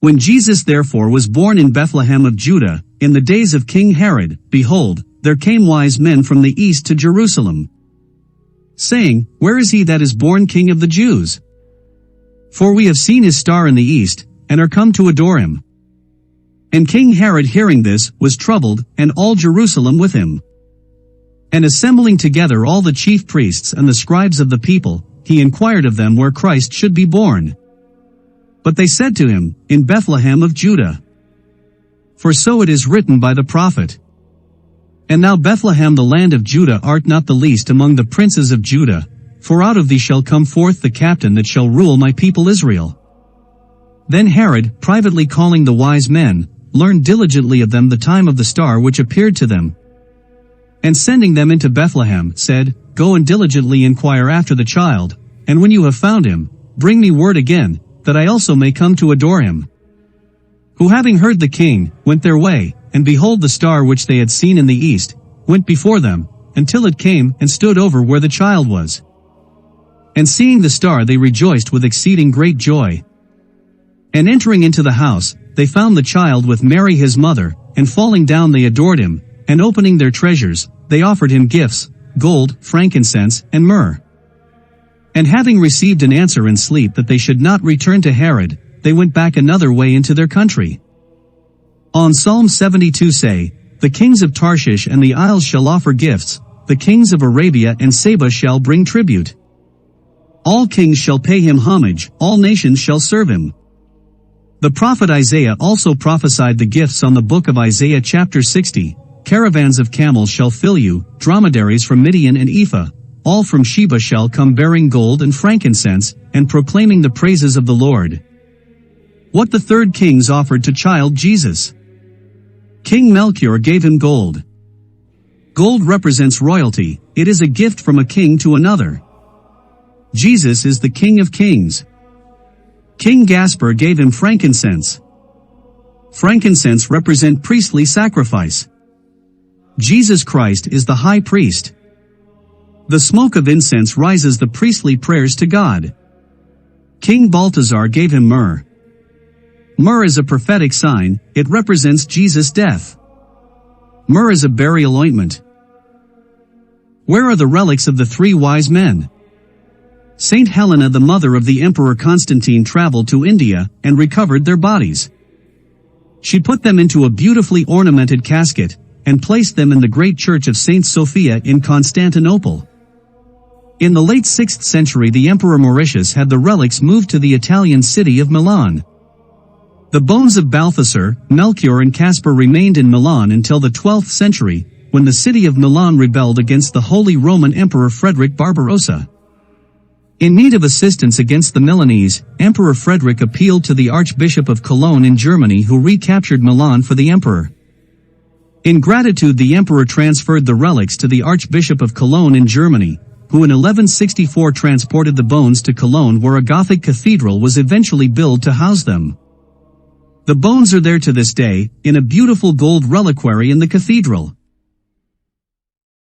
When Jesus therefore was born in Bethlehem of Judah, in the days of King Herod, behold, there came wise men from the east to Jerusalem, saying, Where is he that is born King of the Jews? For we have seen his star in the east, and are come to adore him. And King Herod hearing this was troubled, and all Jerusalem with him. And assembling together all the chief priests and the scribes of the people, he inquired of them where Christ should be born. But they said to him, In Bethlehem of Judah. For so it is written by the prophet. And thou Bethlehem the land of Judah art not the least among the princes of Judah, for out of thee shall come forth the captain that shall rule my people Israel. Then Herod, privately calling the wise men, learned diligently of them the time of the star which appeared to them. And sending them into Bethlehem, said, Go and diligently inquire after the child, and when you have found him, bring me word again, that I also may come to adore him. Who having heard the king, went their way, and behold the star which they had seen in the east, went before them, until it came and stood over where the child was. And seeing the star they rejoiced with exceeding great joy. And entering into the house, they found the child with Mary his mother, and falling down they adored him, and opening their treasures, they offered him gifts, gold, frankincense, and myrrh. And having received an answer in sleep that they should not return to Herod, they went back another way into their country. On Psalm 72 say, The kings of Tarshish and the isles shall offer gifts, the kings of Arabia and Saba shall bring tribute. All kings shall pay him homage, all nations shall serve him. The prophet Isaiah also prophesied the gifts on the book of Isaiah chapter 60, Caravans of camels shall fill you, dromedaries from Midian and Ephah, all from Sheba shall come bearing gold and frankincense, and proclaiming the praises of the Lord. What the third kings offered to child Jesus. King Melchior gave him gold. Gold represents royalty, it is a gift from a king to another. Jesus is the King of Kings. King Gaspar gave him frankincense. Frankincense represent priestly sacrifice. Jesus Christ is the high priest. The smoke of incense rises the priestly prayers to God. King Balthazar gave him myrrh. Myrrh is a prophetic sign, it represents Jesus' death. Myrrh is a burial ointment. Where are the relics of the three wise men? Saint Helena, the mother of the Emperor Constantine, traveled to India and recovered their bodies. She put them into a beautifully ornamented casket and placed them in the great church of Saint Sophia in Constantinople. In the late 6th century, the Emperor Mauritius had the relics moved to the Italian city of Milan. The bones of Balthasar, Melchior and Caspar remained in Milan until the 12th century, when the city of Milan rebelled against the Holy Roman Emperor Frederick Barbarossa. In need of assistance against the Milanese, Emperor Frederick appealed to the Archbishop of Cologne in Germany, who recaptured Milan for the emperor. In gratitude, the emperor transferred the relics to the Archbishop of Cologne in Germany, who in 1164 transported the bones to Cologne, where a Gothic cathedral was eventually built to house them. The bones are there to this day, in a beautiful gold reliquary in the cathedral.